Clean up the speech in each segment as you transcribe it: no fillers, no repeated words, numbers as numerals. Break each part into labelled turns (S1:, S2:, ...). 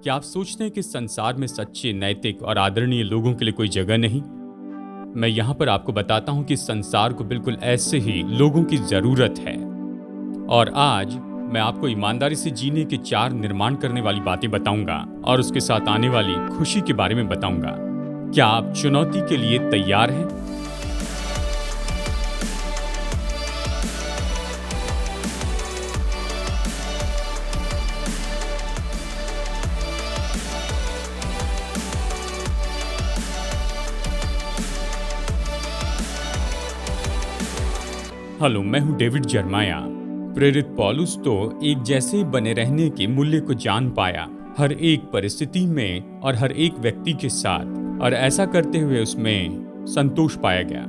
S1: क्या आप सोचते हैं कि संसार में सच्चे, नैतिक और आदरणीय लोगों के लिए कोई जगह नहीं? मैं यहाँ पर आपको बताता हूँ कि संसार को बिल्कुल ऐसे ही लोगों की जरूरत है। और आज मैं आपको ईमानदारी से जीने के 4 निर्माण करने वाली बातें बताऊंगा और उसके साथ आने वाली खुशी के बारे में बताऊंगा। क्या आप चुनौती के लिए तैयार हैं? हेलो, मैं हूं डेविड जर्माया। प्रेरित पौलुस तो एक जैसे ही बने रहने के मूल्य को जान पाया, हर एक परिस्थिति में और हर एक व्यक्ति के साथ, और ऐसा करते हुए उसमें संतोष पाया गया।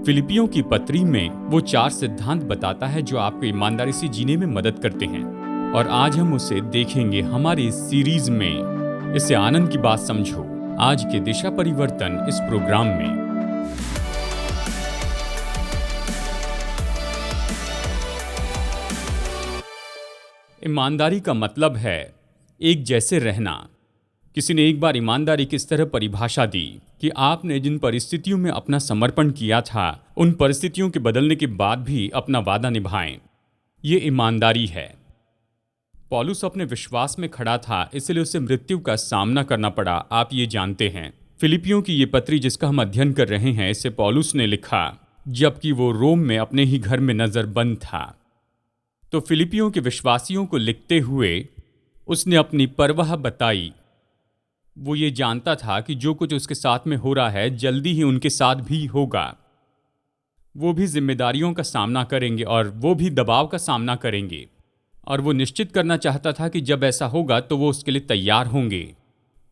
S1: फिलिपियों की पत्री में वो 4 सिद्धांत बताता है जो आपको ईमानदारी से जीने में मदद करते हैं, और आज हम उसे देखेंगे हमारी इस सीरीज में। इसे आनंद की बात समझो, आज के दिशा परिवर्तन इस प्रोग्राम में। ईमानदारी का मतलब है एक जैसे रहना। किसी ने एक बार ईमानदारी की इस तरह परिभाषा दी कि आपने जिन परिस्थितियों में अपना समर्पण किया था, उन परिस्थितियों के बदलने के बाद भी अपना वादा निभाएं। ये ईमानदारी है। पौलुस अपने विश्वास में खड़ा था, इसलिए उसे मृत्यु का सामना करना पड़ा, आप ये जानते हैं। फिलिपियों की ये पत्री जिसका हम अध्ययन कर रहे हैं, इसे पौलुस ने लिखा जबकि वो रोम में अपने ही घर में नजरबंद था। तो फिलिपियों के विश्वासियों को लिखते हुए उसने अपनी परवाह बताई। वो ये जानता था कि जो कुछ उसके साथ में हो रहा है, जल्दी ही उनके साथ भी होगा। वो भी जिम्मेदारियों का सामना करेंगे और वो भी दबाव का सामना करेंगे, और वो निश्चित करना चाहता था कि जब ऐसा होगा तो वो उसके लिए तैयार होंगे।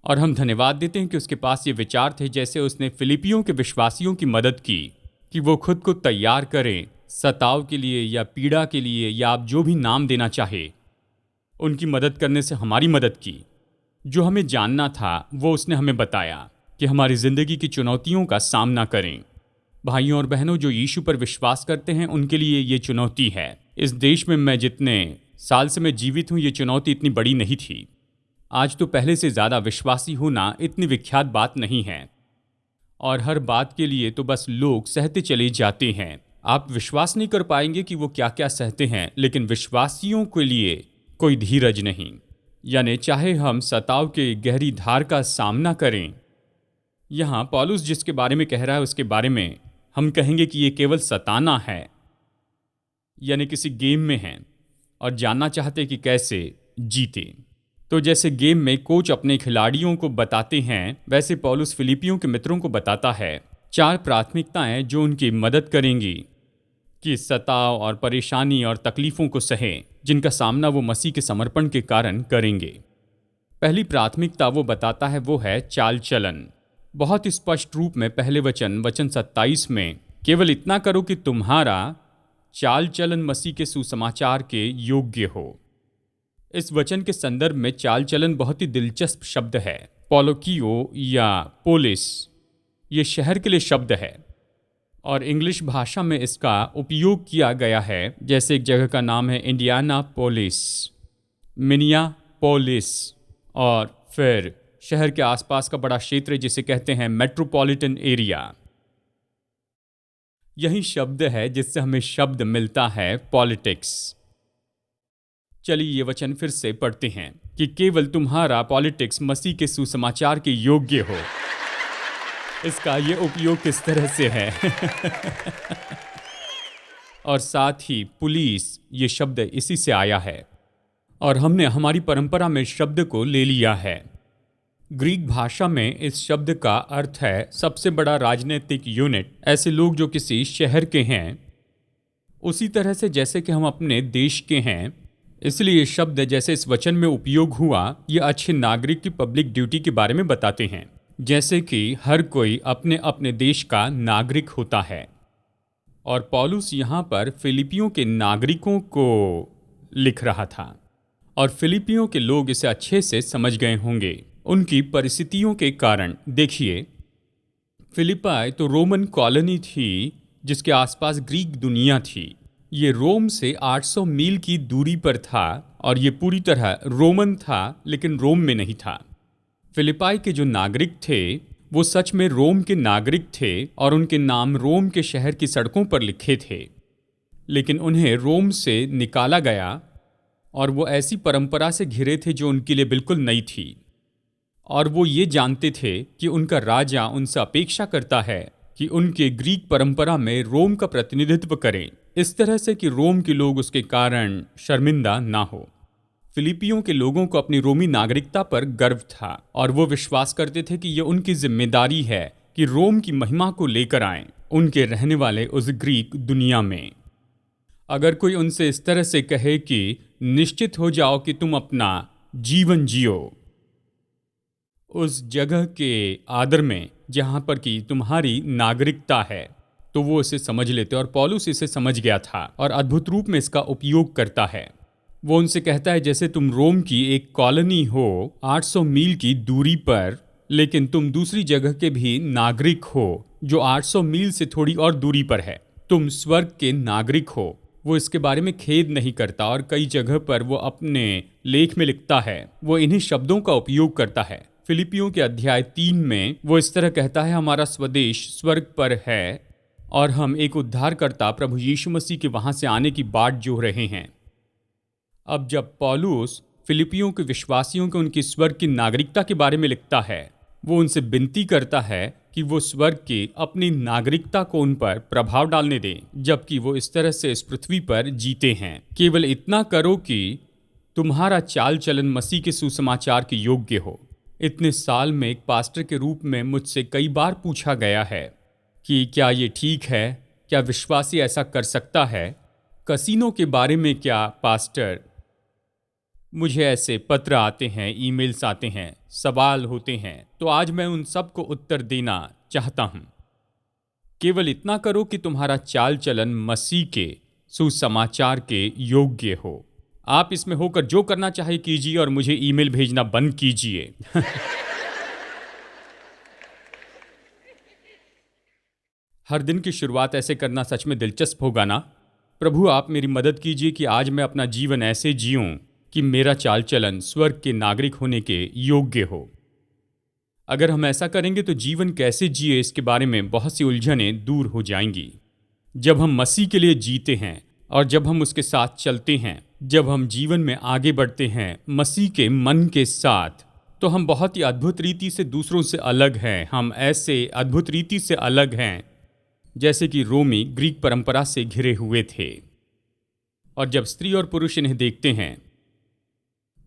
S1: और हम धन्यवाद देते हैं कि उसके पास ये विचार थे, जैसे उसने फिलिपियों के विश्वासियों की मदद की कि वो खुद को तैयार करें सताव के लिए या पीड़ा के लिए, या आप जो भी नाम देना चाहे। उनकी मदद करने से हमारी मदद की। जो हमें जानना था वो उसने हमें बताया कि हमारी जिंदगी की चुनौतियों का सामना करें। भाइयों और बहनों, जो यीशु पर विश्वास करते हैं उनके लिए ये चुनौती है। इस देश में मैं जितने साल से मैं जीवित हूँ, ये चुनौती इतनी बड़ी नहीं थी। आज तो पहले से ज़्यादा विश्वासी होना इतनी विख्यात बात नहीं है, और हर बात के लिए तो बस लोग सहते चले जाते हैं। आप विश्वास नहीं कर पाएंगे कि वो क्या क्या सहते हैं, लेकिन विश्वासियों के लिए कोई धीरज नहीं। यानी चाहे हम सताव के गहरी धार का सामना करें, यहाँ पौलुस जिसके बारे में कह रहा है उसके बारे में हम कहेंगे कि ये केवल सताना है, यानी किसी गेम में हैं और जानना चाहते कि कैसे जीते। तो जैसे गेम में कोच अपने खिलाड़ियों को बताते हैं, वैसे पौलुस फिलिपियों के मित्रों को बताता है 4 प्राथमिकताएं जो उनकी मदद करेंगी कि सताव और परेशानी और तकलीफ़ों को सहें, जिनका सामना वो मसीह के समर्पण के कारण करेंगे। पहली प्राथमिकता वो बताता है वो है चाल चलन। बहुत स्पष्ट रूप में पहले वचन 27 में, केवल इतना करो कि तुम्हारा चाल चलन मसीह के सुसमाचार के योग्य हो। इस वचन के संदर्भ में चाल चलन बहुत ही दिलचस्प शब्द है। पोलोकियो या पोलिस ये शहर के लिए शब्द है, और इंग्लिश भाषा में इसका उपयोग किया गया है। जैसे एक जगह का नाम है इंडियानापोलिस, मिनियापोलिस, और फिर शहर के आसपास का बड़ा क्षेत्र जिसे कहते हैं मेट्रोपॉलिटन एरिया। यही शब्द है जिससे हमें शब्द मिलता है पॉलिटिक्स। चलिए ये वचन फिर से पढ़ते हैं कि केवल तुम्हारा पॉलिटिक्स मसीह के सुसमाचार के योग्य हो। इसका ये उपयोग किस तरह से है और साथ ही पुलिस ये शब्द इसी से आया है, और हमने हमारी परंपरा में शब्द को ले लिया है। ग्रीक भाषा में इस शब्द का अर्थ है सबसे बड़ा राजनीतिक यूनिट, ऐसे लोग जो किसी शहर के हैं। उसी तरह से जैसे कि हम अपने देश के हैं, इसलिए ये शब्द जैसे इस वचन में उपयोग हुआ, ये अच्छे नागरिक की पब्लिक ड्यूटी के बारे में बताते हैं। जैसे कि हर कोई अपने अपने देश का नागरिक होता है, और पौलुस यहाँ पर फिलिपियों के नागरिकों को लिख रहा था, और फिलिपियों के लोग इसे अच्छे से समझ गए होंगे उनकी परिस्थितियों के कारण। देखिए, फिलिपाई तो रोमन कॉलोनी थी जिसके आसपास ग्रीक दुनिया थी। ये रोम से 800 मील की दूरी पर था और ये पूरी तरह रोमन था, लेकिन रोम में नहीं था। फिलिपाई के जो नागरिक थे वो सच में रोम के नागरिक थे और उनके नाम रोम के शहर की सड़कों पर लिखे थे, लेकिन उन्हें रोम से निकाला गया और वो ऐसी परंपरा से घिरे थे जो उनके लिए बिल्कुल नई थी। और वो ये जानते थे कि उनका राजा उनसे अपेक्षा करता है कि उनके ग्रीक परंपरा में रोम का प्रतिनिधित्व करें, इस तरह से कि रोम के लोग उसके कारण शर्मिंदा ना हो। फिलिपियों के लोगों को अपनी रोमी नागरिकता पर गर्व था और वो विश्वास करते थे कि यह उनकी जिम्मेदारी है कि रोम की महिमा को लेकर आएं उनके रहने वाले उस ग्रीक दुनिया में। अगर कोई उनसे इस तरह से कहे कि निश्चित हो जाओ कि तुम अपना जीवन जियो उस जगह के आदर में जहां पर कि तुम्हारी नागरिकता है, तो वो इसे समझ लेते। और पौलुस इसे समझ गया था और अद्भुत रूप में इसका उपयोग करता है। वो उनसे कहता है जैसे तुम रोम की एक कॉलोनी हो 800 मील की दूरी पर, लेकिन तुम दूसरी जगह के भी नागरिक हो जो 800 मील से थोड़ी और दूरी पर है। तुम स्वर्ग के नागरिक हो। वो इसके बारे में खेद नहीं करता और कई जगह पर वो अपने लेख में लिखता है, वो इन्हीं शब्दों का उपयोग करता है। फिलिपियों के अध्याय 3 में वो इस तरह कहता है, हमारा स्वदेश स्वर्ग पर है और हम एक उद्धारकर्ता प्रभु यीशु मसीह के वहां से आने की बाट जोह रहे हैं। अब जब पौलुस फिलिपियों के विश्वासियों को उनकी स्वर्ग की नागरिकता के बारे में लिखता है, वो उनसे विनती करता है कि वो स्वर्ग की अपनी नागरिकता को उन पर प्रभाव डालने दें, जबकि वो इस तरह से इस पृथ्वी पर जीते हैं। केवल इतना करो कि तुम्हारा चाल चलन मसीह के सुसमाचार के योग्य हो। इतने साल में एक पास्टर के रूप में मुझसे कई बार पूछा गया है कि क्या ये ठीक है, क्या विश्वासी ऐसा कर सकता है। कसीनो के बारे में क्या पास्टर? मुझे ऐसे पत्र आते हैं, ईमेल्स आते हैं, सवाल होते हैं, तो आज मैं उन सब को उत्तर देना चाहता हूं। केवल इतना करो कि तुम्हारा चाल चलन मसीह के सुसमाचार के योग्य हो। आप इसमें होकर जो करना चाहे कीजिए और मुझे ईमेल भेजना बंद कीजिए। हर दिन की शुरुआत ऐसे करना सच में दिलचस्प होगा ना? प्रभु आप मेरी मदद कीजिए कि आज मैं अपना जीवन ऐसे जीऊं कि मेरा चाल चलन स्वर्ग के नागरिक होने के योग्य हो। अगर हम ऐसा करेंगे तो जीवन कैसे जिए इसके बारे में बहुत सी उलझनें दूर हो जाएंगी। जब हम मसीह के लिए जीते हैं और जब हम उसके साथ चलते हैं, जब हम जीवन में आगे बढ़ते हैं मसीह के मन के साथ, तो हम बहुत ही अद्भुत रीति से दूसरों से अलग हैं। हम ऐसे अद्भुत रीति से अलग हैं जैसे कि रोमी ग्रीक परंपरा से घिरे हुए थे। और जब स्त्री और पुरुष इन्हें देखते हैं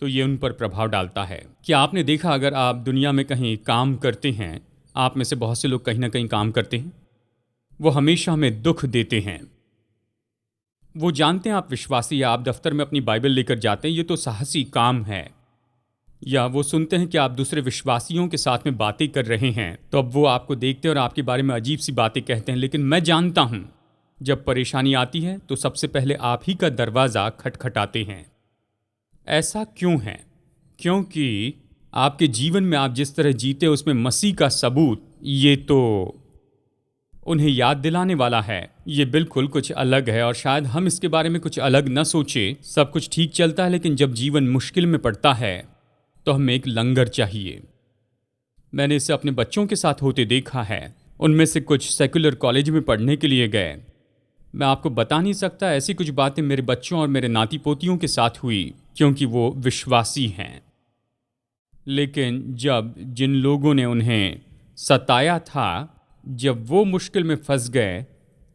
S1: तो ये उन पर प्रभाव डालता है। क्या आपने देखा, अगर आप दुनिया में कहीं काम करते हैं, आप में से बहुत से लोग कहीं ना कहीं काम करते हैं, वो हमेशा हमें दुख देते हैं। वो जानते हैं आप विश्वासी, या आप दफ्तर में अपनी बाइबल लेकर जाते हैं, ये तो साहसी काम है। या वो सुनते हैं कि आप दूसरे विश्वासियों के साथ में बातें कर रहे हैं, तो अब वो आपको देखते हैं और आपके बारे में अजीब सी बातें कहते हैं। लेकिन मैं जानता हूं जब परेशानी आती है तो सबसे पहले आप ही का दरवाज़ा खटखटाते हैं। ऐसा क्यों है? क्योंकि आपके जीवन में आप जिस तरह जीते उसमें मसीह का सबूत, ये तो उन्हें याद दिलाने वाला है। ये बिल्कुल कुछ अलग है और शायद हम इसके बारे में कुछ अलग न सोचें। सब कुछ ठीक चलता है, लेकिन जब जीवन मुश्किल में पड़ता है तो हमें एक लंगर चाहिए। मैंने इसे अपने बच्चों के साथ होते देखा है। उनमें से कुछ सेकुलर कॉलेज में पढ़ने के लिए गए। मैं आपको बता नहीं सकता, ऐसी कुछ बातें मेरे बच्चों और मेरे नाती पोतियों के साथ हुई, क्योंकि वो विश्वासी हैं। लेकिन जब जिन लोगों ने उन्हें सताया था, जब वो मुश्किल में फंस गए,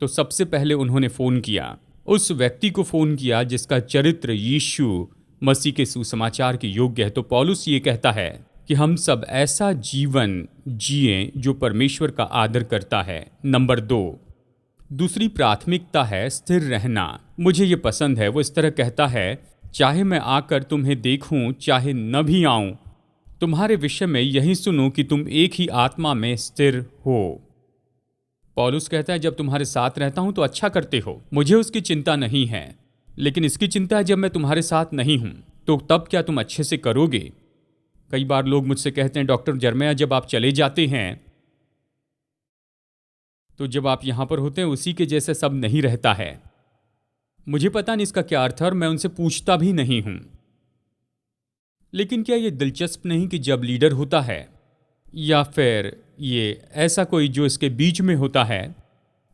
S1: तो सबसे पहले उन्होंने फ़ोन किया, उस व्यक्ति को फ़ोन किया जिसका चरित्र यीशु मसीह के सुसमाचार के योग्य है। तो पौलुस ये कहता है कि हम सब ऐसा जीवन जिएं जो परमेश्वर का आदर करता है। नंबर 2, दूसरी प्राथमिकता है स्थिर रहना। मुझे ये पसंद है। वो इस तरह कहता है, चाहे मैं आकर तुम्हें देखूं, चाहे न भी आऊं, तुम्हारे विषय में यही सुनूं कि तुम एक ही आत्मा में स्थिर हो। पौलुस कहता है, जब तुम्हारे साथ रहता हूं तो अच्छा करते हो, मुझे उसकी चिंता नहीं है। लेकिन इसकी चिंता है जब मैं तुम्हारे साथ नहीं हूं, तो तब क्या तुम अच्छे से करोगे? कई बार लोग मुझसे कहते हैं, डॉक्टर जरमैया जब आप चले जाते हैं तो जब आप यहां पर होते हैं उसी के जैसे सब नहीं रहता है। मुझे पता नहीं इसका क्या अर्थ है और मैं उनसे पूछता भी नहीं हूं। लेकिन क्या ये दिलचस्प नहीं कि जब लीडर होता है या फिर ये ऐसा कोई जो इसके बीच में होता है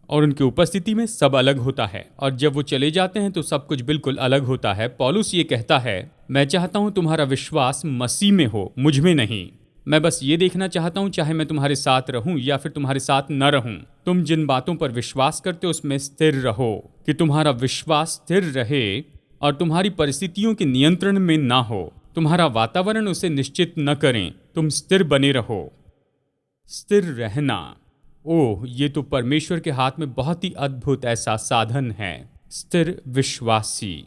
S1: और उनकी उपस्थिति में सब अलग होता है, और जब वो चले जाते हैं तो सब कुछ बिल्कुल अलग होता है। पौलुस ये कहता है, मैं चाहता हूं तुम्हारा विश्वास मसीह में हो, मुझ में नहीं। मैं बस ये देखना चाहता हूं, चाहे मैं तुम्हारे साथ रहूं या फिर तुम्हारे साथ न रहूं, तुम जिन बातों पर विश्वास करते हो उसमें स्थिर रहो, कि तुम्हारा विश्वास स्थिर रहे और तुम्हारी परिस्थितियों के नियंत्रण में ना हो, तुम्हारा वातावरण उसे निश्चित न करें, तुम स्थिर बने रहो। स्थिर रहना, ओह, ये तो परमेश्वर के हाथ में बहुत ही अद्भुत ऐसा साधन है। स्थिर विश्वासी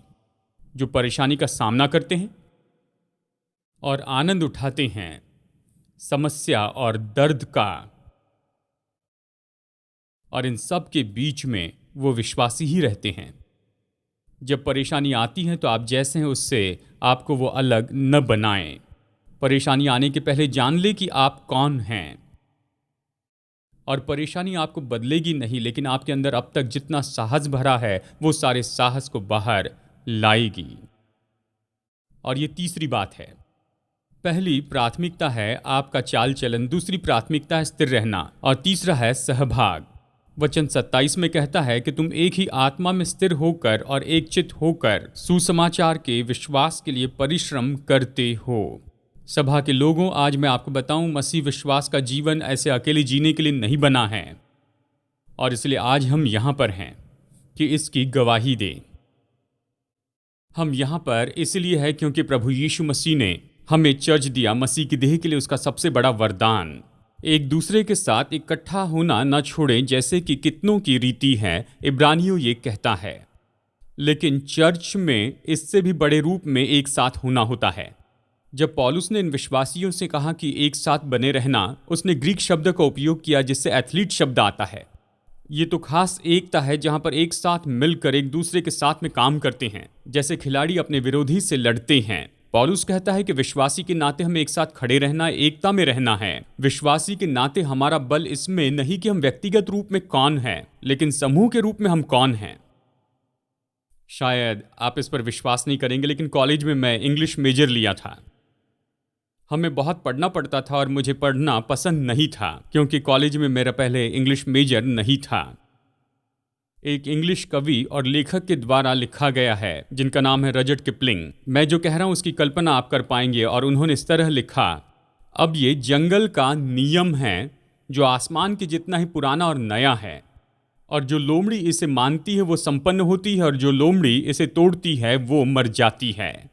S1: जो परेशानी का सामना करते हैं और आनंद उठाते हैं समस्या और दर्द का, और इन सब के बीच में वो विश्वासी ही रहते हैं। जब परेशानी आती है तो आप जैसे हैं उससे आपको वो अलग न बनाएं। परेशानी आने के पहले जान ले कि आप कौन हैं। और परेशानी आपको बदलेगी नहीं, लेकिन आपके अंदर अब तक जितना साहस भरा है वो सारे साहस को बाहर लाएगी। और ये तीसरी बात है। पहली प्राथमिकता है आपका चाल चलन, दूसरी प्राथमिकता है स्थिर रहना, और तीसरा है सहभाग। वचन 27 में कहता है कि तुम एक ही आत्मा में स्थिर होकर और एक चित्त होकर सुसमाचार के विश्वास के लिए परिश्रम करते हो। सभा के लोगों, आज मैं आपको बताऊं, मसीह विश्वास का जीवन ऐसे अकेले जीने के लिए नहीं बना है, और इसलिए आज हम यहां पर हैं कि इसकी गवाही दें। हम यहां पर इसलिए है क्योंकि प्रभु यीशु मसीह ने हमें चर्च दिया, मसीह की देह के लिए उसका सबसे बड़ा वरदान। एक दूसरे के साथ इकट्ठा होना न छोड़ें, जैसे कि कितनों की रीति है, इब्रानियों ये कहता है। लेकिन चर्च में इससे भी बड़े रूप में एक साथ होना होता है। जब पौलुस ने इन विश्वासियों से कहा कि एक साथ बने रहना, उसने ग्रीक शब्द का उपयोग किया जिससे एथलीट शब्द आता है। ये तो खास एकता है जहां पर एक साथ मिलकर एक दूसरे के साथ में काम करते हैं, जैसे खिलाड़ी अपने विरोधी से लड़ते हैं। पौलुस कहता है कि विश्वासी के नाते हमें एक साथ खड़े रहना, एकता में रहना है। विश्वासी के नाते हमारा बल इसमें नहीं कि हम व्यक्तिगत रूप में कौन हैं, लेकिन समूह के रूप में हम कौन हैं। शायद आप इस पर विश्वास नहीं करेंगे, लेकिन कॉलेज में मैं इंग्लिश मेजर लिया था। हमें बहुत पढ़ना पड़ता था और मुझे पढ़ना पसंद नहीं था, क्योंकि कॉलेज में मेरा पहले इंग्लिश मेजर नहीं था। एक इंग्लिश कवि और लेखक के द्वारा लिखा गया है जिनका नाम है रजट किपलिंग। मैं जो कह रहा हूं उसकी कल्पना आप कर पाएंगे। और उन्होंने इस तरह लिखा, अब ये जंगल का नियम है जो आसमान के जितना ही पुराना और नया है, और जो लोमड़ी इसे मानती है वो संपन्न होती है, और जो लोमड़ी इसे तोड़ती है वो मर जाती है।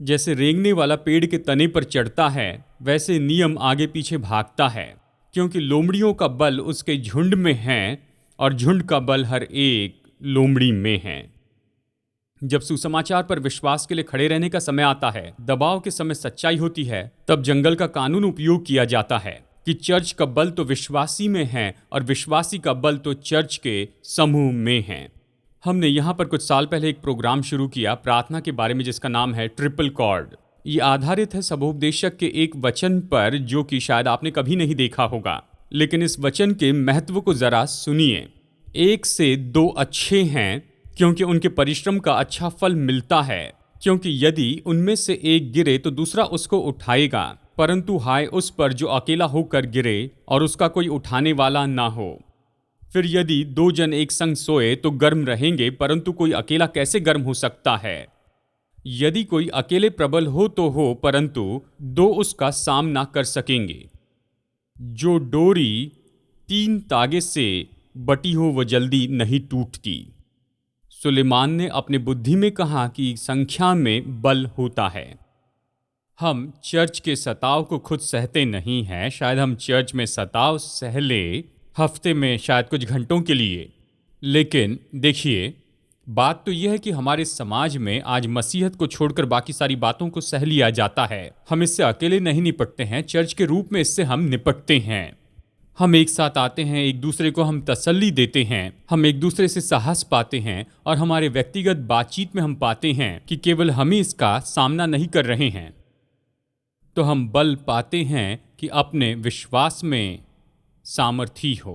S1: जैसे रेंगने वाला पेड़ के तने पर चढ़ता है, वैसे नियम आगे पीछे भागता है, क्योंकि लोमड़ियों का बल उसके झुंड में है और झुंड का बल हर एक लोमड़ी में है। जब सुसमाचार पर विश्वास के लिए खड़े रहने का समय आता है, दबाव के समय सच्चाई होती है, तब जंगल का कानून उपयोग किया जाता है कि चर्च का बल तो विश्वासी में है और विश्वासी का बल तो चर्च के समूह में है। हमने यहाँ पर कुछ साल पहले एक प्रोग्राम शुरू किया प्रार्थना के बारे में, जिसका नाम है ट्रिपल कॉर्ड। ये आधारित है सबोपदेशक के एक वचन पर जो कि शायद आपने कभी नहीं देखा होगा, लेकिन इस वचन के महत्व को जरा सुनिए। 1 से 2 अच्छे हैं क्योंकि उनके परिश्रम का अच्छा फल मिलता है, क्योंकि यदि उनमें से एक गिरे तो दूसरा उसको उठाएगा, परंतु हाय उस पर जो अकेला होकर गिरे और उसका कोई उठाने वाला ना हो। फिर यदि 2 जन एक संग सोए तो गर्म रहेंगे, परंतु कोई अकेला कैसे गर्म हो सकता है। यदि कोई अकेले प्रबल हो तो हो, परंतु 2 उसका सामना कर सकेंगे। जो डोरी 3 तागे से बटी हो वो जल्दी नहीं टूटती। सुलेमान ने अपने बुद्धि में कहा कि संख्या में बल होता है। हम चर्च के सताव को खुद सहते नहीं हैं। शायद हम चर्च में सताव सह ले हफ्ते में शायद कुछ घंटों के लिए, लेकिन देखिए, बात तो यह है कि हमारे समाज में आज मसीहत को छोड़कर बाकी सारी बातों को सह लिया जाता है। हम इससे अकेले नहीं निपटते हैं, चर्च के रूप में इससे हम निपटते हैं। हम एक साथ आते हैं, एक दूसरे को हम तसल्ली देते हैं, हम एक दूसरे से साहस पाते हैं, और हमारे व्यक्तिगत बातचीत में हम पाते हैं कि केवल हम ही इसका सामना नहीं कर रहे हैं, तो हम बल पाते हैं कि अपने विश्वास में सामर्थी हो।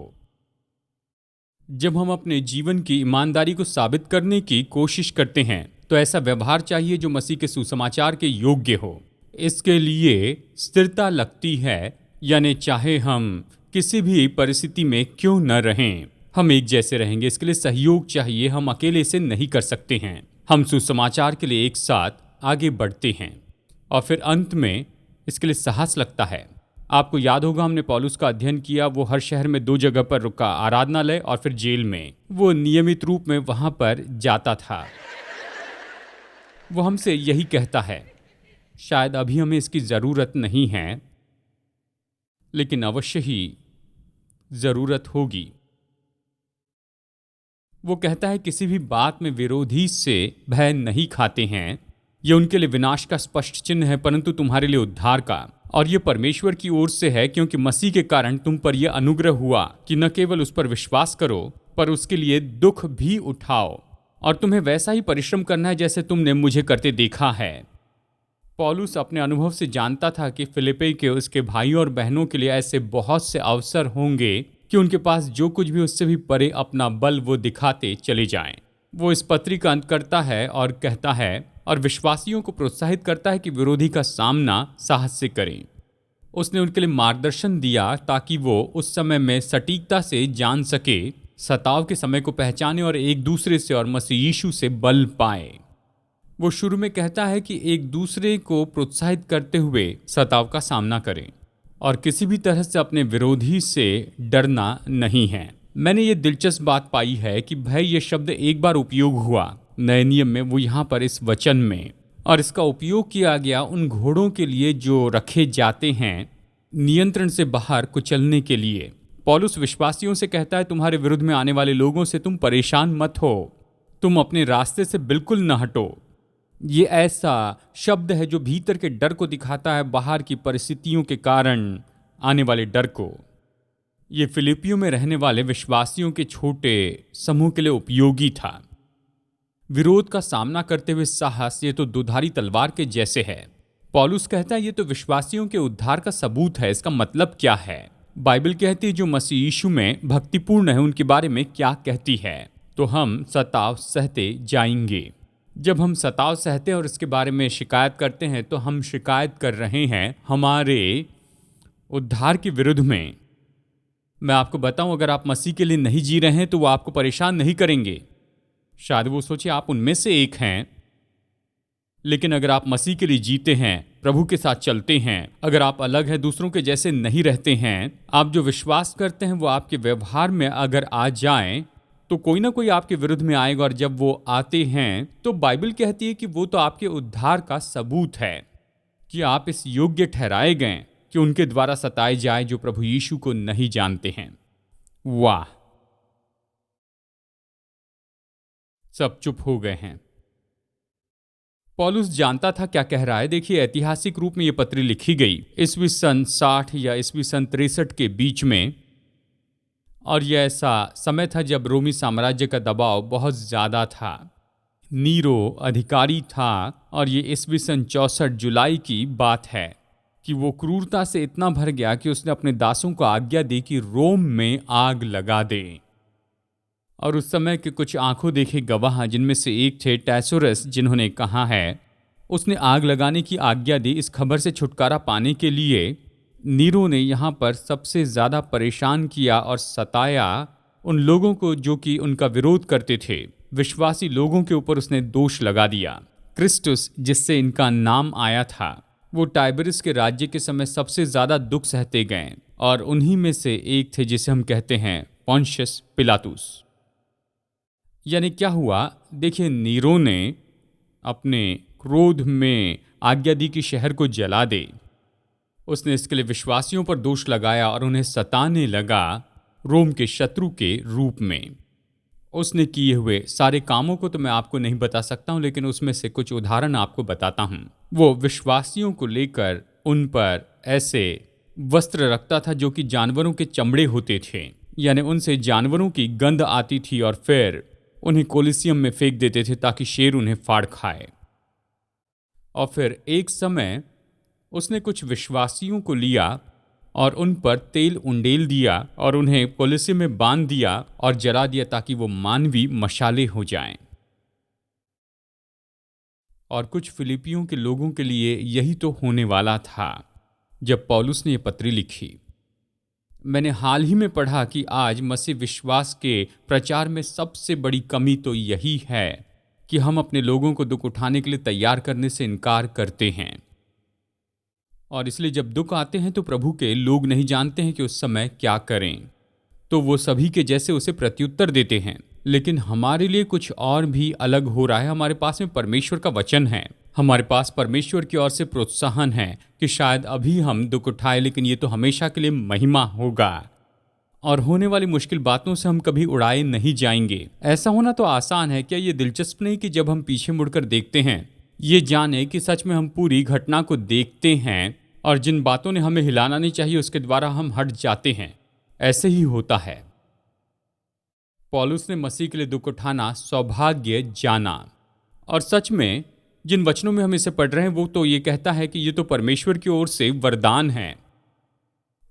S1: जब हम अपने जीवन की ईमानदारी को साबित करने की कोशिश करते हैं तो ऐसा व्यवहार चाहिए जो मसीह के सुसमाचार के योग्य हो। इसके लिए स्थिरता लगती है, यानी चाहे हम किसी भी परिस्थिति में क्यों न रहें, हम एक जैसे रहेंगे। इसके लिए सहयोग चाहिए, हम अकेले इसे नहीं कर सकते हैं। हम सुसमाचार के लिए एक साथ आगे बढ़ते हैं। और फिर अंत में इसके लिए साहस लगता है। आपको याद होगा हमने पौलुस का अध्ययन किया। वो हर शहर में 2 जगह पर रुका, आराधनालय और फिर जेल में। वो नियमित रूप में वहां पर जाता था। वो हमसे यही कहता है, शायद अभी हमें इसकी ज़रूरत नहीं है, लेकिन अवश्य ही ज़रूरत होगी। वो कहता है किसी भी बात में विरोधी से भय नहीं खाते हैं। ये उनके लिए विनाश का स्पष्ट चिन्ह है, परंतु तुम्हारे लिए उद्धार का। और ये परमेश्वर की ओर से है, क्योंकि मसीह के कारण तुम पर यह अनुग्रह हुआ कि न केवल उस पर विश्वास करो, पर उसके लिए दुख भी उठाओ। और तुम्हें वैसा ही परिश्रम करना है जैसे तुमने मुझे करते देखा है। पौलुस अपने अनुभव से जानता था कि फिलिप्पी के उसके भाइयों और बहनों के लिए ऐसे बहुत से अवसर होंगे कि उनके पास जो कुछ भी उससे भी परे अपना बल वो दिखाते चले जाएं। वो इस पत्री का अंत करता है और कहता है और विश्वासियों को प्रोत्साहित करता है कि विरोधी का सामना साहस से करें। उसने उनके लिए मार्गदर्शन दिया ताकि वो उस समय में सटीकता से जान सके, सताव के समय को पहचाने और एक दूसरे से और मसीह यीशु से बल पाए। वो शुरू में कहता है कि एक दूसरे को प्रोत्साहित करते हुए सताव का सामना करें और किसी भी तरह से अपने विरोधी से डरना नहीं है। मैंने ये दिलचस्प बात पाई है कि भय ये शब्द एक बार उपयोग हुआ नए नियम में, वो यहाँ पर इस वचन में, और इसका उपयोग किया गया उन घोड़ों के लिए जो रखे जाते हैं नियंत्रण से बाहर कुचलने के लिए। पौलुस विश्वासियों से कहता है तुम्हारे विरुद्ध में आने वाले लोगों से तुम परेशान मत हो, तुम अपने रास्ते से बिल्कुल न हटो। ये ऐसा शब्द है जो भीतर के डर को दिखाता है, बाहर की परिस्थितियों के कारण आने वाले डर को। ये फिलिपियों में रहने वाले विश्वासियों के छोटे समूह के लिए उपयोगी था। विरोध का सामना करते हुए साहस, ये तो दुधारी तलवार के जैसे है। पौलुस कहता है ये तो विश्वासियों के उद्धार का सबूत है। इसका मतलब क्या है? बाइबल कहती है जो मसीह यीशु में भक्तिपूर्ण है उनके बारे में क्या कहती है। तो हम सताव सहते जाएंगे। जब हम सताव सहते और इसके बारे में शिकायत करते हैं तो हम शिकायत कर रहे हैं हमारे उद्धार के विरुद्ध में। मैं आपको बताऊं, अगर आप मसीह के लिए नहीं जी रहे हैं तो वो आपको परेशान नहीं करेंगे। शायद वो सोचे आप उनमें से एक हैं, लेकिन अगर आप मसीह के लिए जीते हैं, प्रभु के साथ चलते हैं, अगर आप अलग हैं, दूसरों के जैसे नहीं रहते हैं, आप जो विश्वास करते हैं वो आपके व्यवहार में अगर आ जाएं, तो कोई ना कोई आपके विरुद्ध में आएगा। और जब वो आते हैं तो बाइबल कहती है कि वो तो आपके उद्धार का सबूत है कि आप इस योग्य ठहराए गए कि उनके द्वारा सताए जाए जो प्रभु यीशु को नहीं जानते हैं। वाह! सब चुप हो गए हैं। पौलुस जानता था क्या कह रहा है। देखिए, ऐतिहासिक रूप में यह पत्री लिखी गई ईस्वी सन 60 या ईस्वी सन 63 के बीच में, और यह ऐसा समय था जब रोमी साम्राज्य का दबाव बहुत ज़्यादा था। नीरो अधिकारी था और ये ईस्वी सन 64 जुलाई की बात है कि वो क्रूरता से इतना भर गया कि उसने अपने दासों को आज्ञा दी कि रोम में आग लगा दे। और उस समय के कुछ आंखों देखे गवाह, जिनमें से एक थे टैसोरस, जिन्होंने कहा है उसने आग लगाने की आज्ञा दी। इस खबर से छुटकारा पाने के लिए नीरो ने यहाँ पर सबसे ज़्यादा परेशान किया और सताया उन लोगों को जो कि उनका विरोध करते थे। विश्वासी लोगों के ऊपर उसने दोष लगा दिया। क्रिस्टुस, जिससे इनका नाम आया था, वो टाइबरिस के राज्य के समय सबसे ज़्यादा दुख सहते गए, और उन्हीं में से एक थे जिसे हम कहते हैं पोंशियस पिलातुस। यानी क्या हुआ? देखिए, नीरो ने अपने क्रोध में आज्ञा दी कि शहर को जला दे। उसने इसके लिए विश्वासियों पर दोष लगाया और उन्हें सताने लगा रोम के शत्रु के रूप में। उसने किए हुए सारे कामों को तो मैं आपको नहीं बता सकता हूं, लेकिन उसमें से कुछ उदाहरण आपको बताता हूं। वो विश्वासियों को लेकर उन पर ऐसे वस्त्र रखता था जो कि जानवरों के चमड़े होते थे, यानी उनसे जानवरों की गंध आती थी, और फिर उन्हें कोलिसियम में फेंक देते थे ताकि शेर उन्हें फाड़ खाए। और फिर एक समय उसने कुछ विश्वासियों को लिया और उन पर तेल उंडेल दिया और उन्हें कोलिसे में बांध दिया और जला दिया ताकि वो मानवी मशाले हो जाएं। और कुछ फिलिपियों के लोगों के लिए यही तो होने वाला था जब पौलुस ने यह पत्री लिखी। मैंने हाल ही में पढ़ा कि आज मसीह विश्वास के प्रचार में सबसे बड़ी कमी तो यही है कि हम अपने लोगों को दुख उठाने के लिए तैयार करने से इनकार करते हैं। और इसलिए जब दुख आते हैं तो प्रभु के लोग नहीं जानते हैं कि उस समय क्या करें, तो वो सभी के जैसे उसे प्रत्युत्तर देते हैं। लेकिन हमारे लिए कुछ और भी अलग हो रहा है। हमारे पास में परमेश्वर का वचन है, हमारे पास परमेश्वर की ओर से प्रोत्साहन है कि शायद अभी हम दुख उठाए लेकिन ये तो हमेशा के लिए महिमा होगा और होने वाली मुश्किल बातों से हम कभी उड़ाए नहीं जाएंगे। ऐसा होना तो आसान है, क्या ये दिलचस्प नहीं कि जब हम पीछे मुड़कर देखते हैं, ये जाने कि सच में हम पूरी घटना को देखते हैं और जिन बातों ने हमें हिलाना नहीं चाहिए उसके द्वारा हम हट जाते हैं। ऐसे ही होता है। पौलुस ने मसीह के लिए दुख उठाना सौभाग्य जाना, और सच में जिन वचनों में हम इसे पढ़ रहे हैं वो तो ये कहता है कि ये तो परमेश्वर की ओर से वरदान है।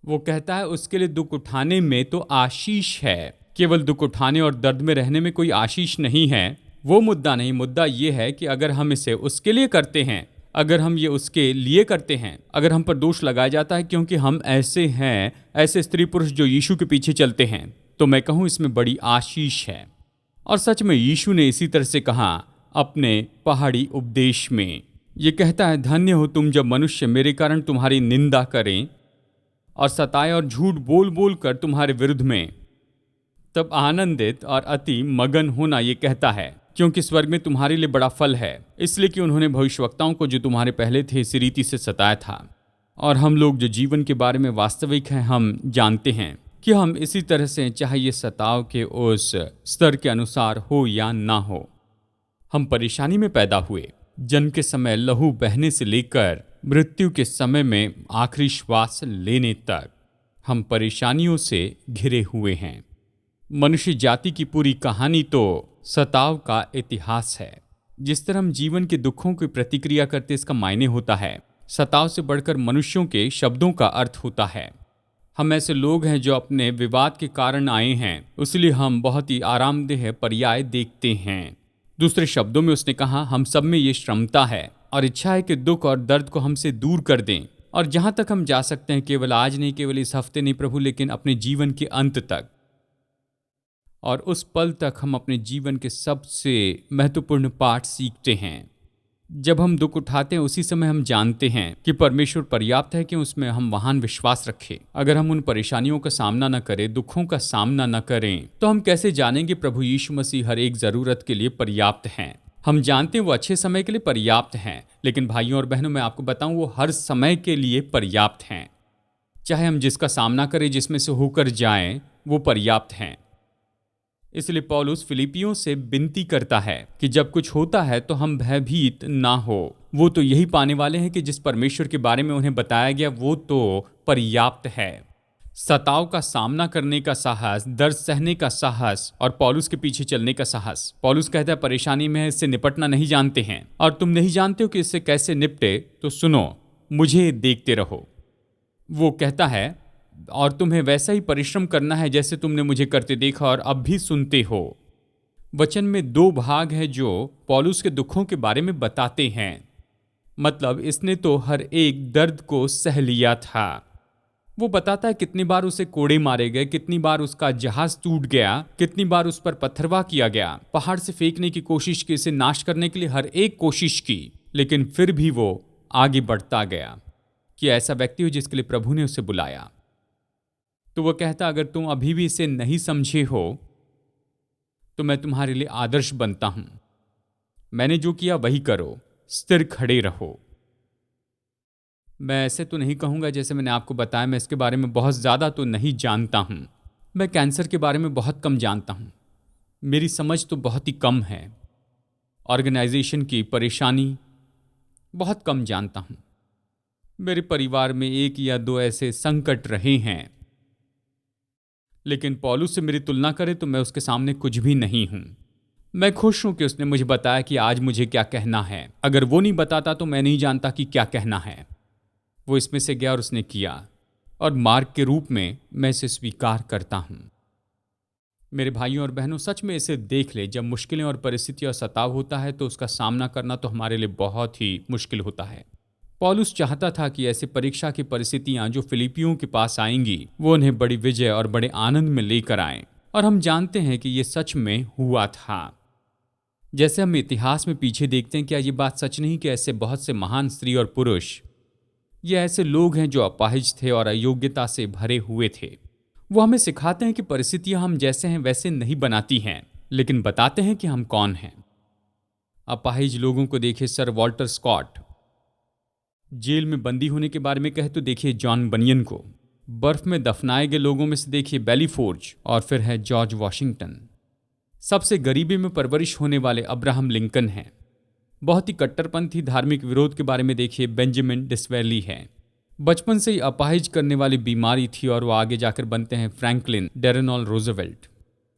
S1: वो कहता है उसके लिए दुख उठाने में तो आशीष है। केवल दुख उठाने और दर्द में रहने में कोई आशीष नहीं है, वो मुद्दा नहीं। मुद्दा ये है कि अगर हम इसे उसके लिए करते हैं, अगर हम ये उसके लिए करते हैं, अगर हम पर दोष लगाया जाता है क्योंकि हम ऐसे हैं, ऐसे स्त्री पुरुष जो यीशु के पीछे चलते हैं, तो मैं कहूँ इसमें बड़ी आशीष है। और सच में यीशु ने इसी तरह से कहा अपने पहाड़ी उपदेश में। ये कहता है, धन्य हो तुम जब मनुष्य मेरे कारण तुम्हारी निंदा करें और सताए और झूठ बोल बोल कर तुम्हारे विरुद्ध में, तब आनंदित और अति मगन होना। ये कहता है क्योंकि स्वर्ग में तुम्हारे लिए बड़ा फल है, इसलिए कि उन्होंने भविष्यवक्ताओं को जो तुम्हारे पहले थे इसी रीति से सताया था। और हम लोग जो जीवन के बारे में वास्तविक हैं, हम जानते हैं कि हम इसी तरह से, चाहे ये सताव के उस स्तर के अनुसार हो या ना हो, हम परेशानी में पैदा हुए। जन्म के समय लहू बहने से लेकर मृत्यु के समय में आखिरी श्वास लेने तक हम परेशानियों से घिरे हुए हैं। मनुष्य जाति की पूरी कहानी तो सताव का इतिहास है। जिस तरह हम जीवन के दुखों की प्रतिक्रिया करते इसका मायने होता है, सताव से बढ़कर मनुष्यों के शब्दों का अर्थ होता है। हम ऐसे लोग हैं जो अपने विवाद के कारण आए हैं, इसलिए हम बहुत ही आरामदेह पर्याय देखते हैं। दूसरे शब्दों में उसने कहा, हम सब में ये क्षमता है और इच्छा है कि दुख और दर्द को हमसे दूर कर दें, और जहां तक हम जा सकते हैं, केवल आज नहीं, केवल इस हफ्ते नहीं प्रभु, लेकिन अपने जीवन के अंत तक। और उस पल तक हम अपने जीवन के सबसे महत्वपूर्ण पाठ सीखते हैं। जब हम दुख उठाते हैं उसी समय हम जानते हैं कि परमेश्वर पर्याप्त है कि उसमें हम महान विश्वास रखें। अगर हम उन परेशानियों का सामना न करें, दुखों का सामना न करें, तो हम कैसे जानेंगे प्रभु यीशु मसीह हर एक जरूरत के लिए पर्याप्त हैं। हम जानते हैं वो अच्छे समय के लिए पर्याप्त हैं, लेकिन भाइयों और बहनों मैं आपको बताऊं वो हर समय के लिए पर्याप्त हैं। चाहे हम जिसका सामना करें, जिसमें से होकर जाएं, वो पर्याप्त हैं। इसलिए पौलुस फिलिपियों से विनती करता है कि जब कुछ होता है तो हम भयभीत ना हो। वो तो यही पाने वाले हैं कि जिस परमेश्वर के बारे में उन्हें बताया गया वो तो पर्याप्त है। सताव का सामना करने का साहस, दर्द सहने का साहस और पौलुस के पीछे चलने का साहस। पौलुस कहता है परेशानी में है, इससे निपटना नहीं जानते हैं और तुम नहीं जानते हो कि इससे कैसे निपटे, तो सुनो, मुझे देखते रहो। वो कहता है और तुम्हें वैसा ही परिश्रम करना है जैसे तुमने मुझे करते देखा और अब भी सुनते हो। वचन में दो भाग है जो पौलुस के दुखों के बारे में बताते हैं। मतलब इसने तो हर एक दर्द को सह लिया था। वो बताता है कितनी बार उसे कोड़े मारे गए, कितनी बार उसका जहाज टूट गया, कितनी बार उस पर पत्थरवाह किया गया, पहाड़ से फेंकने की कोशिश की, इसे नाश करने के लिए हर एक कोशिश की, लेकिन फिर भी वो आगे बढ़ता गया। कि ऐसा व्यक्ति हो जिसके लिए प्रभु ने उसे बुलाया। तो वो कहता, अगर तुम अभी भी इसे नहीं समझे हो तो मैं तुम्हारे लिए आदर्श बनता हूं। मैंने जो किया वही करो, स्थिर खड़े रहो। मैं ऐसे तो नहीं कहूंगा, जैसे मैंने आपको बताया, मैं इसके बारे में बहुत ज़्यादा तो नहीं जानता हूं। मैं कैंसर के बारे में बहुत कम जानता हूं, मेरी समझ तो बहुत ही कम है। ऑर्गेनाइजेशन की परेशानी बहुत कम जानता हूं। मेरे परिवार में एक या दो ऐसे संकट रहे हैं, लेकिन पौलुस से मेरी तुलना करें तो मैं उसके सामने कुछ भी नहीं हूं। मैं खुश हूं कि उसने मुझे बताया कि आज मुझे क्या कहना है। अगर वो नहीं बताता तो मैं नहीं जानता कि क्या कहना है। वो इसमें से गया और उसने किया। और मार्ग के रूप में मैं इसे स्वीकार करता हूं। मेरे भाइयों और बहनों, सच में इसे देख ले, जब मुश्किलें और परिस्थितियां सताव होता है तो उसका सामना करना तो हमारे लिए बहुत ही मुश्किल होता है। पौलुस चाहता था कि ऐसी परीक्षा की परिस्थितियां जो फिलिपियों के पास आएंगी वो उन्हें बड़ी विजय और बड़े आनंद में लेकर आएं, और हम जानते हैं कि ये सच में हुआ था। जैसे हम इतिहास में पीछे देखते हैं, क्या ये बात सच नहीं कि ऐसे बहुत से महान स्त्री और पुरुष, ये ऐसे लोग हैं जो अपाहिज थे और अयोग्यता से भरे हुए थे। वो हमें सिखाते हैं कि परिस्थितियां हम जैसे हैं वैसे नहीं बनाती हैं, लेकिन बताते हैं कि हम कौन हैं। अपाहिज लोगों को देखिए सर वॉल्टर स्कॉट, जेल में बंदी होने के बारे में कहे तो देखिए जॉन बनियन को, बर्फ में दफनाए गए लोगों में से देखिए बेली फोर्ज, और फिर है जॉर्ज वॉशिंगटन। सबसे गरीबी में परवरिश होने वाले अब्राहम लिंकन हैं। बहुत ही कट्टरपंथी धार्मिक विरोध के बारे में देखिए बेंजामिन डिसरेली है। बचपन से ही अपाहिज करने वाली बीमारी थी और वो आगे जाकर बनते हैं फ्रैंकलिन डेलानो रूजवेल्ट।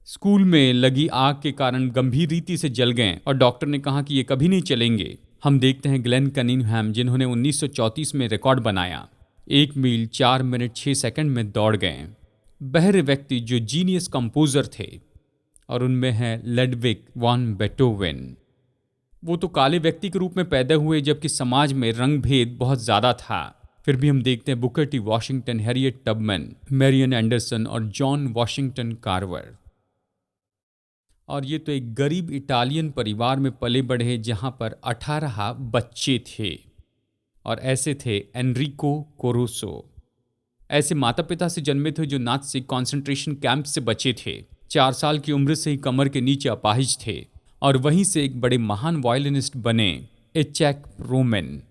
S1: स्कूल में लगी आग के कारण गंभीर रीति से जल गए और डॉक्टर ने कहा कि ये कभी नहीं चलेंगे। हम देखते हैं ग्लेन कनिंघम, जिन्होंने 1934 में रिकॉर्ड बनाया, 1 मील 4 मिनट 6 सेकंड में दौड़ गए। बहरे व्यक्ति जो जीनियस कंपोजर थे, और उनमें है लडविग वॉन बेटोवेन। वो तो काले व्यक्ति के रूप में पैदा हुए, जबकि समाज में रंग भेद बहुत ज्यादा था। फिर भी हम देखते हैं Booker T Washington, Harriet Tubman, Marian Anderson और जॉन वॉशिंगटन कार्वर। और ये तो एक गरीब इटालियन परिवार में पले बढ़े जहां पर 18 बच्चे थे, और ऐसे थे एनरिको कोरोसो। ऐसे माता पिता से जन्मे थे जो नात्सी कॉन्सेंट्रेशन कैंप से बचे थे। 4 साल की उम्र से ही कमर के नीचे अपाहिज थे, और वहीं से एक बड़े महान वायलिनिस्ट बने एचेक रोमेन।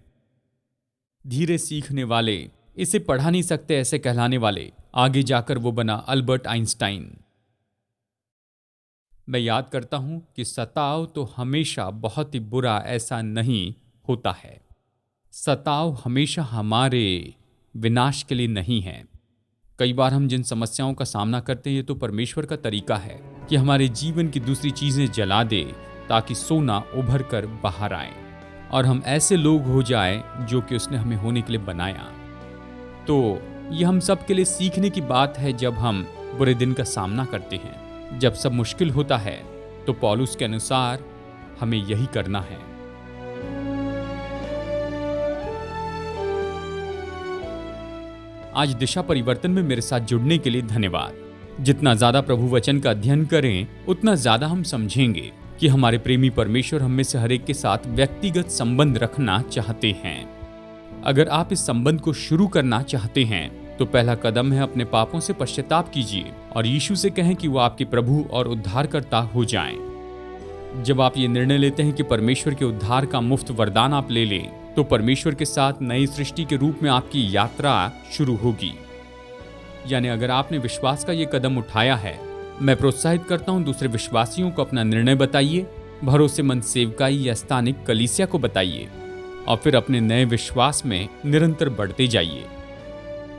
S1: धीरे सीखने वाले, इसे पढ़ा नहीं सकते ऐसे कहलाने वाले, आगे जाकर वो बना अल्बर्ट आइंस्टाइन। मैं याद करता हूं कि सताव तो हमेशा बहुत ही बुरा ऐसा नहीं होता है। सताव हमेशा हमारे विनाश के लिए नहीं है। कई बार हम जिन समस्याओं का सामना करते हैं, ये तो परमेश्वर का तरीका है कि हमारे जीवन की दूसरी चीजें जला दे, ताकि सोना उभर कर बाहर आए और हम ऐसे लोग हो जाएं जो कि उसने हमें होने के लिए बनाया। तो ये हम सब के लिए सीखने की बात है। जब हम बुरे दिन का सामना करते हैं, जब सब मुश्किल होता है, तो पौलुस के अनुसार हमें यही करना है। आज दिशा परिवर्तन में मेरे साथ जुड़ने के लिए धन्यवाद। जितना ज्यादा प्रभु वचन का अध्ययन करें, उतना ज्यादा हम समझेंगे कि हमारे प्रेमी परमेश्वर हम में से हर एक के साथ व्यक्तिगत संबंध रखना चाहते हैं। अगर आप इस संबंध को शुरू करना चाहते हैं, तो पहला कदम है अपने पापों से पश्चाताप कीजिए और यीशु से कहें कि वो आपके प्रभु और उद्धारकर्ता हो जाएं। जब आप ये निर्णय लेते हैं कि परमेश्वर के उद्धार का मुफ्त वरदान आप ले लें, तो परमेश्वर के साथ नई सृष्टि के रूप में आपकी यात्रा शुरू होगी। यानी अगर आपने विश्वास का ये कदम उठाया है, मैं प्रोत्साहित करता हूं दूसरे विश्वासियों को अपना निर्णय बताइए, भरोसेमंद सेवकाई या स्थानिक कलीसिया को बताइए, और फिर अपने नए विश्वास में निरंतर बढ़ते जाइए।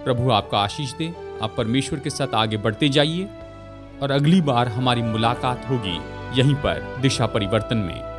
S1: प्रभु आपका आशीष दे। आप परमेश्वर के साथ आगे बढ़ते जाइए, और अगली बार हमारी मुलाकात होगी यहीं पर दिशा परिवर्तन में।